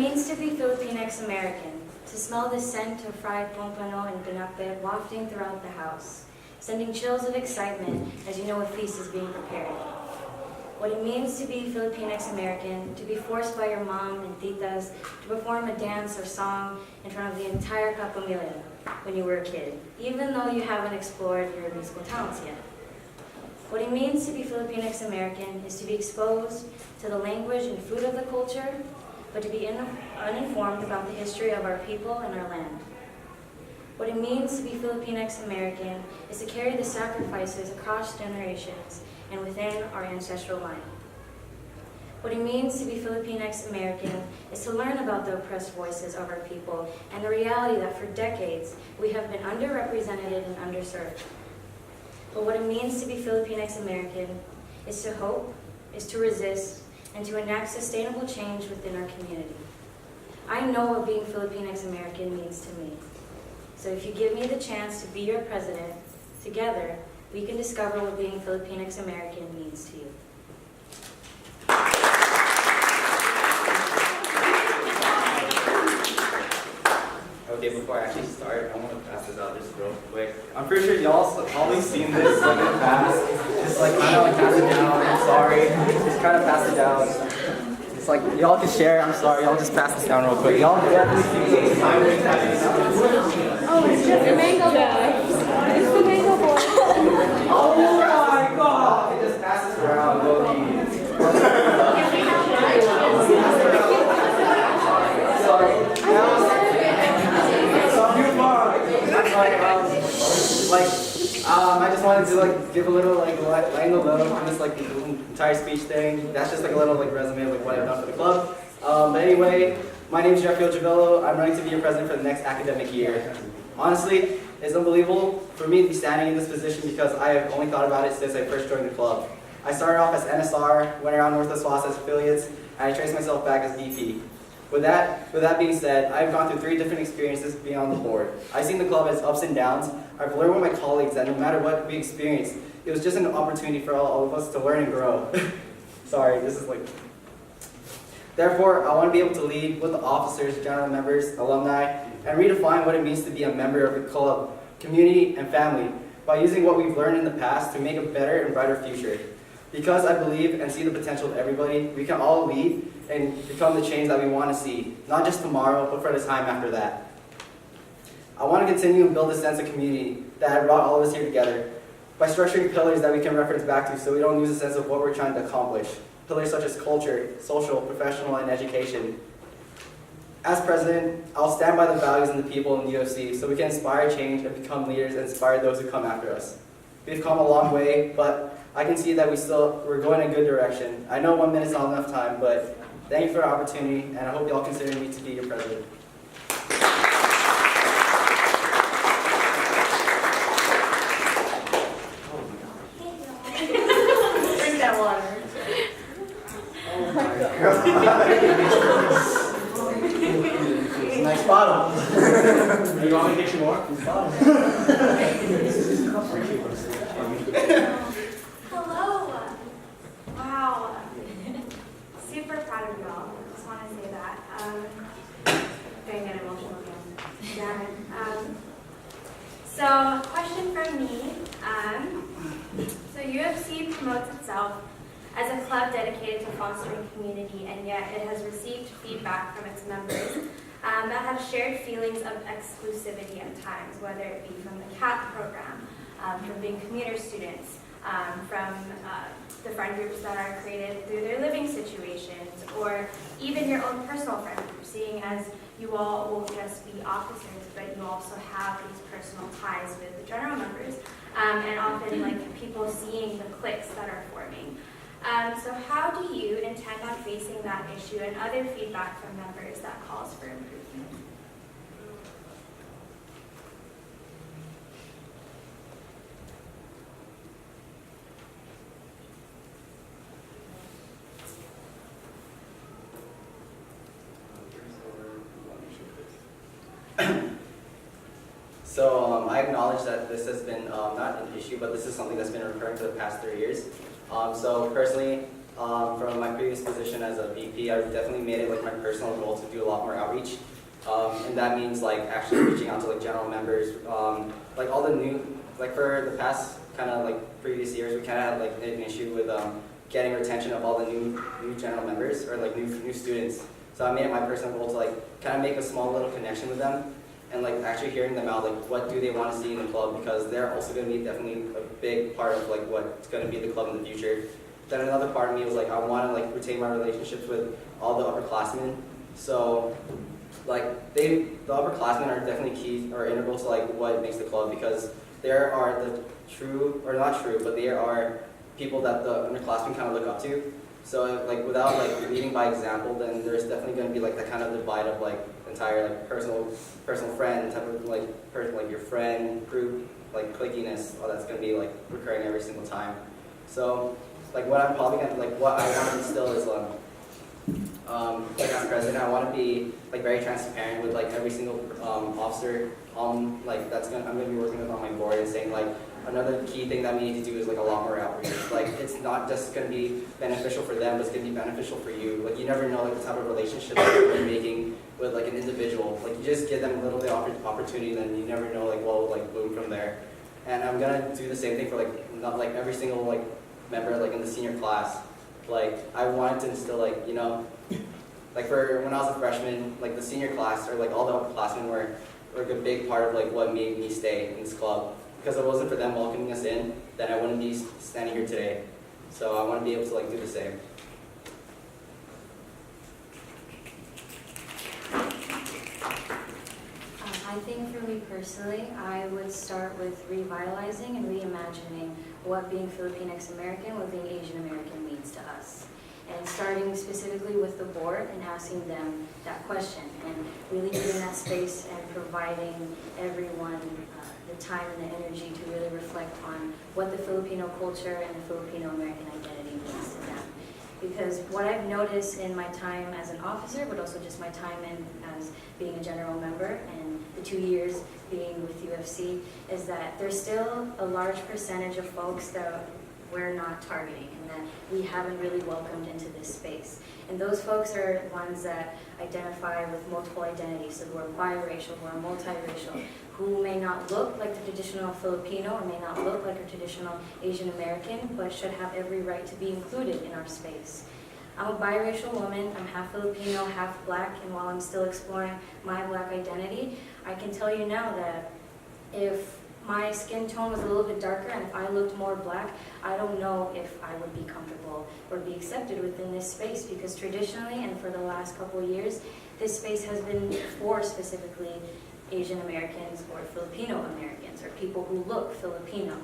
means to be Filipinx American, to smell the scent of fried pompano and pinape wafting throughout the house, sending chills of excitement as you know a feast is being prepared. What it means to be Filipinx American, to be forced by your mom and titas to perform a dance or song in front of the entire kapamilya when you were a kid, even though you haven't explored your musical talents yet. What it means to be Filipinx American is to be exposed to the language and food of the culture, but to be uninformed about the history of our people and our land. What it means to be Filipinx American is to carry the sacrifices across generations and within our ancestral line. What it means to be Filipinx American is to learn about the oppressed voices of our people and the reality that for decades we have been underrepresented and underserved. But what it means to be Filipinx American is to hope, is to resist, and to enact sustainable change within our community. I know what being Filipinx American means to me. So if you give me the chance to be your president, together we can discover what being Filipinx American means to you. Okay, before I actually start, I want to pass this out just real quick. I'm pretty sure y'all always seen this like in the past. Just like kind of like pass it down. I'm sorry. Just kind of pass it down. It's like y'all can share. I'm sorry. Y'all just pass this down real quick. Y'all definitely seen this time when Oh, it's just the mango boy. It's the mango boy. Oh my God! Just pass this around. I just wanted to like give a little like laying the low on this like the entire speech thing. That's just like a little like resume of like what I've done for the club. But anyway, my name is Jeffrey Ochavillo. I'm running to be your president for the next academic year. Honestly, it's unbelievable for me to be standing in this position because I have only thought about it since I first joined the club. I started off as NSR, went around Northwest Wausau as affiliates, and I traced myself back as VP. With that being said, I've gone through 3 different experiences being on the board. I've seen the club as ups and downs. I've learned with my colleagues that no matter what we experience, it was just an opportunity for all of us to learn and grow. Sorry, this is like... Therefore, I want to be able to lead with the officers, general members, alumni, and redefine what it means to be a member of the club, community, and family by using what we've learned in the past to make a better and brighter future. Because I believe and see the potential of everybody, we can all lead and become the change that we want to see, not just tomorrow, but for the time after that. I want to continue and build a sense of community that had brought all of us here together by structuring pillars that we can reference back to so we don't lose a sense of what we're trying to accomplish. Pillars such as culture, social, professional, and education. As president, I'll stand by the values and the people in the UFC so we can inspire change and become leaders and inspire those who come after us. We've come a long way, but I can see that we're going in a good direction. I know 1 minute's not enough time, but thank you for the opportunity, and I hope y'all consider me to be your president. Drink that water. Oh my God. It's a nice bottle. You want me to get you more? Hello. Wow. Super proud of y'all. Just want to say that. Going to get emotional again. Damn it. So, question from me. So UFC promotes itself as a club dedicated to fostering community, and yet it has received feedback from its members that have shared feelings of exclusivity at times, whether it be from the CAP program, from being commuter students, from the friend groups that are created through their living situations, or even your own personal friend group, seeing as you all will just be officers, but you also have these personal ties with the general members, and often like people seeing the cliques that are forming. So how do you intend on facing that issue and other feedback from members that calls for improvement? So I acknowledge that this has been not an issue, but this is something that's been recurring for the past 3 years. So personally, From my previous position as a VP, I definitely made it like my personal goal to do a lot more outreach. And that means like actually reaching out to like general members, like all the new, like for the past kind of like previous years, we kind of had like an issue with getting retention of all the new general members or like new students. So I made it my personal goal to like kind of make a small little connection with them and like actually hearing them out, like what do they want to see in the club, because they're also going to be definitely a big part of like what's going to be the club in the future. Then another part of me was like I want to like retain my relationships with all the upperclassmen. So like the upperclassmen are definitely key or integral to like what makes the club, because there are the true, or not true, but there are people that the underclassmen kind of look up to. So like without like leading by example, then there's definitely going to be like that kind of divide of like entire like personal friend type of like person, like your friend group, like clickiness, all that's going to be like recurring every single time. So like what I'm probably going to, like what I want to instill is like as president, I want to be like very transparent with like every single officer like I'm going to be working with on my board, and saying like another key thing that we need to do is like a lot more outreach. Like it's not just going to be beneficial for them, but it's going to be beneficial for you. Like you never know like the type of relationship that you're making with like an individual. Like you just give them a little bit of opportunity, then you never know like what will like boom from there. And I'm gonna do the same thing for like not like every single like member like in the senior class. Like I wanted to instill like, you know, like for when I was a freshman, like the senior class or like all the upperclassmen were like a big part of like what made me stay in this club. Because if it wasn't for them welcoming us in, then I wouldn't be standing here today. So I want to be able to like do the same. I think for me personally, I would start with revitalizing and reimagining what being Filipinx American, what being Asian American means to us. And starting specifically with the board and asking them that question, and really giving that space and providing everyone the time and the energy to really reflect on what the Filipino culture and the Filipino American identity means to them. Because what I've noticed in my time as an officer, but also just my time as being a general member and the 2 years being with UFC, is that there's still a large percentage of folks that we're not targeting and that we haven't really welcomed into this space. And those folks are ones that identify with multiple identities, so who are biracial, who are multiracial, who may not look like the traditional Filipino or may not look like a traditional Asian American, but should have every right to be included in our space. I'm a biracial woman, I'm half Filipino, half black, and while I'm still exploring my black identity, I can tell you now that if my skin tone was a little bit darker and if I looked more black, I don't know if I would be comfortable or be accepted within this space, because traditionally and for the last couple of years, this space has been for specifically Asian Americans or Filipino Americans or people who look Filipino.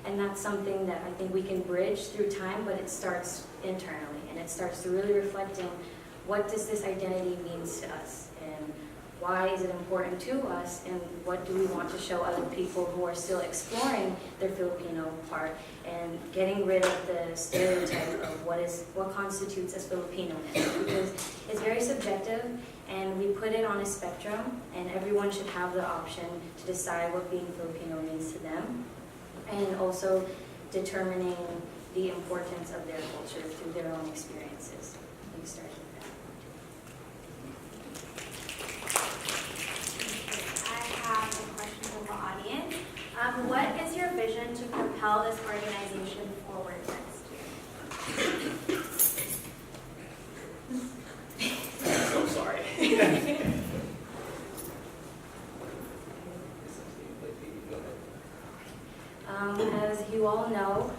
And that's something that I think we can bridge through time, but it starts internally and it starts to really reflecting what does this identity mean to us, and why is it important to us, and what do we want to show other people who are still exploring their Filipino part and getting rid of the stereotype of what constitutes as Filipinoness, because it's very subjective and we put it on a spectrum, and everyone should have the option to decide what being Filipino means to them, and also determining the importance of their culture through their own experiences. You start with that. I have a question from the audience. What is your vision to propel this organization forward next year? I'm so sorry. As you all know,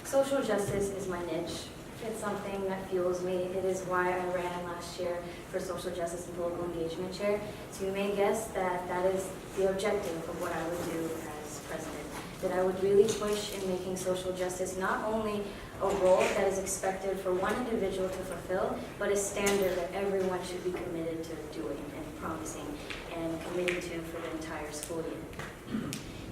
social justice is my niche. It's something that fuels me. It is why I ran last year for social justice and political engagement chair. So you may guess that that is the objective of what I would do as president. That I would really push in making social justice not only a role that is expected for one individual to fulfill, but a standard that everyone should be committed to doing and promising and committing to for the entire school year.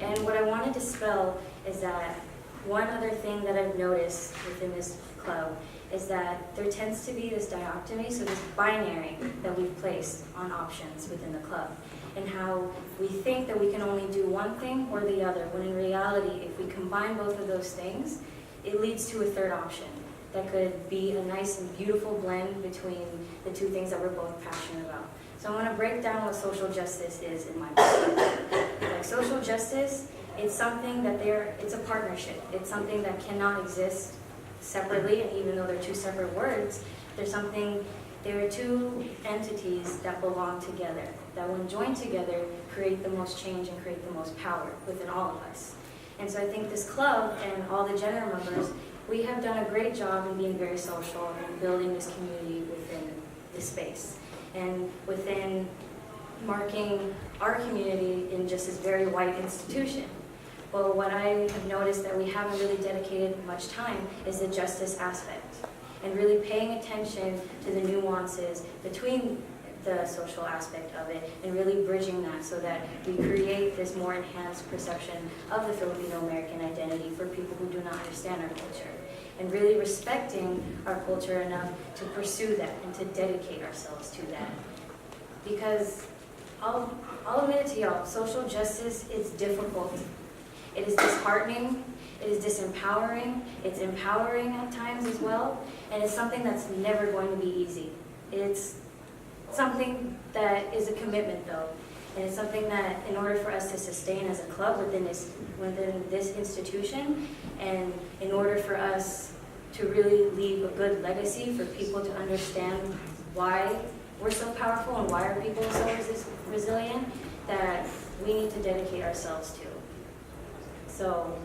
And what I want to dispel is that one other thing that I've noticed within this club is that there tends to be this dichotomy, so this binary that we've placed on options within the club, and how we think that we can only do one thing or the other, when in reality, if we combine both of those things, it leads to a third option. that could be a nice and beautiful blend between the two things that we're both passionate about. So I'm going to break down what social justice is in my perspective. Like social justice, it's something that it's a partnership. It's something that cannot exist separately, and even though they're two separate words, there are two entities that belong together, that when joined together, create the most change and create the most power within all of us. And so I think this club and all the general members, we have done a great job in being very social and building this community within this space. And within marking our community in just this very white institution. Well, what I have noticed that we haven't really dedicated much time is the justice aspect, and really paying attention to the nuances between the social aspect of it, and really bridging that so that we create this more enhanced perception of the Filipino-American identity for people who do not understand our culture, and really respecting our culture enough to pursue that and to dedicate ourselves to that. Because I'll admit it to y'all, social justice is difficult. It is disheartening, it is disempowering, it's empowering at times as well, and it's something that's never going to be easy. It's something that is a commitment though, and it's something that in order for us to sustain as a club within this institution, and in order for us to really leave a good legacy for people to understand why we're so powerful and why our people are so resilient, that we need to dedicate ourselves to. So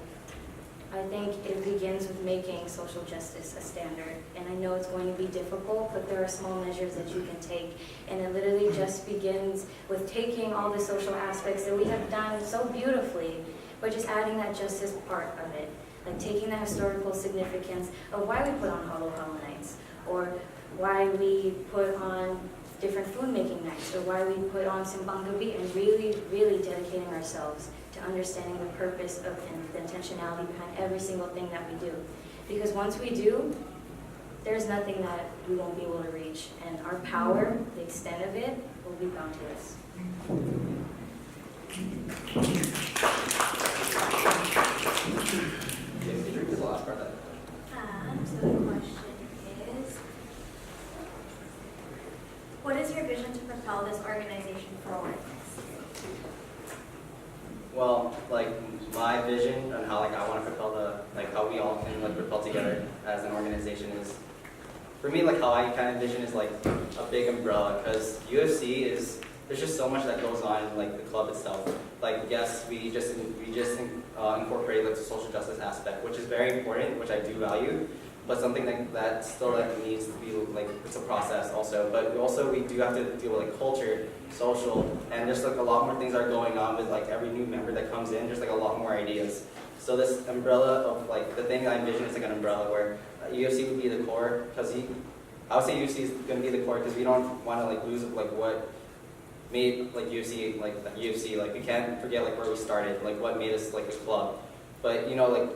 I think it begins with making social justice a standard. And I know it's going to be difficult, but there are small measures that you can take. And it literally just begins with taking all the social aspects that we have done so beautifully, but just adding that justice part of it. Like taking the historical significance of why we put on Halo Halo nights, or why we put on different food making nights, or why we put on Simbang Gabi, and really, really dedicating ourselves to understanding the purpose of and the intentionality behind every single thing that we do. Because once we do, there's nothing that we won't be able to reach, and our power, the extent of it, will be boundless. So the question is, what is your vision to propel this organization forward? Well, like my vision on how I want to propel how we all can propel together as an organization is, for me, how I kind of envision is a big umbrella, because UFC there's just so much that goes on in the club itself. Yes, we just incorporate the social justice aspect, which is very important, which I do value, but something that still needs to be it's a process also. But we do have to deal with culture, social, and just a lot more things are going on with every new member that comes in. There's a lot more ideas. So this umbrella of the thing I envision is an umbrella where UFC would be the core, because I would say UFC is going to be the core because we don't want to lose what made UFC UFC. We can't forget where we started, what made us a club. But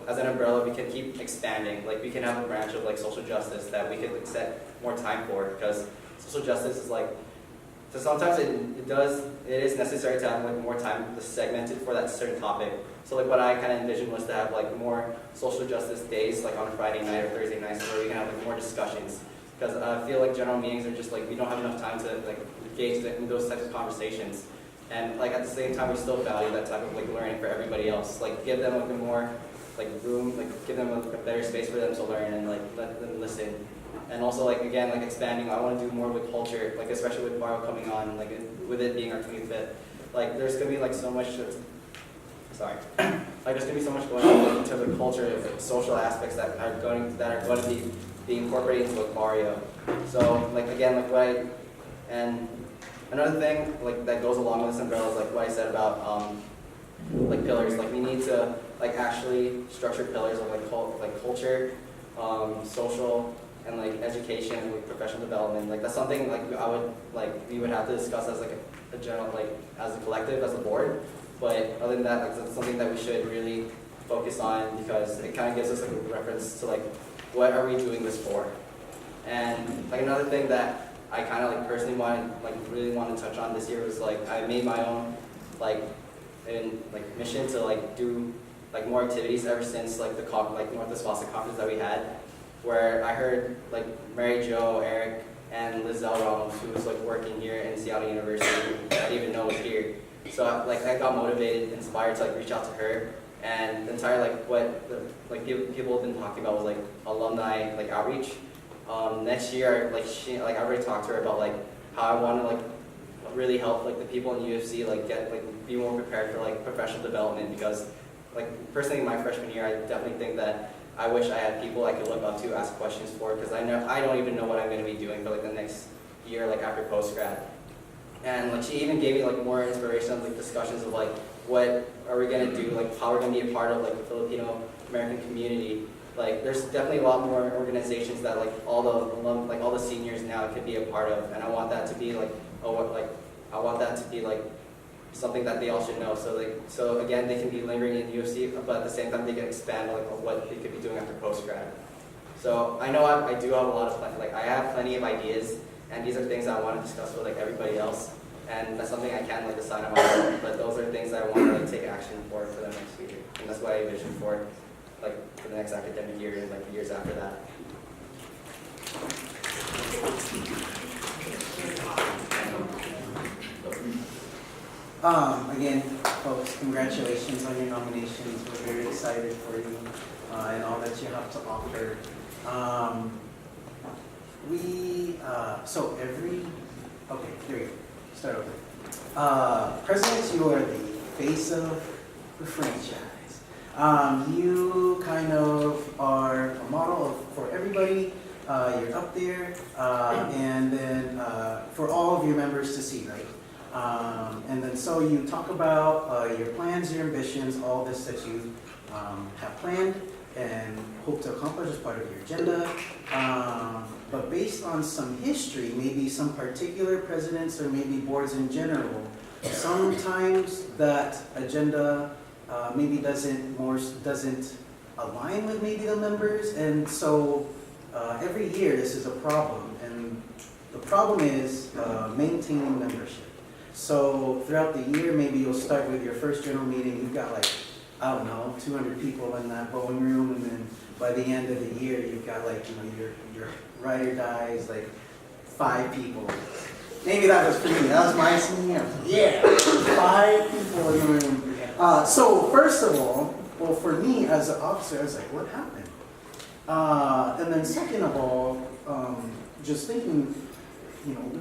as an umbrella, we can keep expanding. We can have a branch of social justice that we could set more time for, because social justice is so sometimes it is necessary to have more time segmented for that certain topic. So what I kind of envisioned was to have more social justice days on a Friday night or Thursday nights where we can have more discussions. Because I feel general meetings are just we don't have enough time to engage in those types of conversations. And at the same time, we still value that type of learning for everybody else. Give them a more room, give them a better space for them to learn, and let them listen. And also again expanding. I want to do more with culture, especially with Barrow coming on, with it being our 25th. There's gonna be so much. Sorry, there's gonna be so much going on in terms of culture, social aspects that are going to be incorporated into barrio. So again and another thing that goes along with this umbrella is what I said about pillars. We need to actually structure pillars of culture, social, and education, professional development. That's something we would have to discuss as a general as a collective, as a board. But other than that, that's something that we should really focus on, because it kind of gives us a reference to what are we doing this for. And another thing that I kind of personally really want to touch on this year was I made my own mission to do more activities ever since the Northwest Boston conference that we had. where I heard like Mary Jo, Eric, and Lizelle Ramos, who was like working here in Seattle University, who I didn't even know was here. So I got motivated, inspired to like reach out to her, and the entire people have been talking about was like alumni like outreach. Next year, I already talked to her about like how I want to like really help like the people in UFC like get like be more prepared for like professional development, because like personally in my freshman year, I definitely think that I wish I had people I could look up to, ask questions for, because I don't even know what I'm going to be doing for like the next year, like after post grad. And like she even gave me like more inspiration of like discussions of like what are we going to do, like how we're going to be a part of like the Filipino American community. Like there's definitely a lot more organizations that like all the seniors now could be a part of, and I want that to be like something that they all should know. So again, they can be lingering in UFC, but at the same time they can expand like what they could be doing after post grad. So I know I do have a lot of I have plenty of ideas, and these are things I want to discuss with like everybody else, and that's something I can't like decide on my own. But those are things I want to like take action for the next year, and that's what I envision for like for the next academic year and like the years after that. Again, folks, congratulations on your nominations. We're very excited for you and all that you have to offer. Here we go. Start over. President, you are the face of the franchise. You kind of are a model for everybody. You're up there, and then for all of your members to see, right? And then so you talk about your plans, your ambitions, all this that you have planned and hope to accomplish as part of your agenda. But based on some history, maybe some particular presidents or maybe boards in general, sometimes that agenda maybe doesn't align with maybe the members, and so every year this is a problem, and the problem is maintaining membership. So throughout the year, maybe you'll start with your first general meeting, you've got like, I don't know, 200 people in that bowling room, and then by the end of the year, you've got like, your ride or dies, like 5 people. Maybe that was for me, that was my senior. Yeah, 5 people in the room. So first of all, well, for me as an officer, I was like, what happened? And then second of all, just thinking,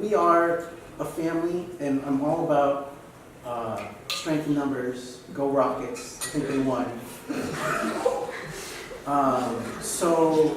we are a family, and I'm all about strength in numbers, go Rockets, I think they won. So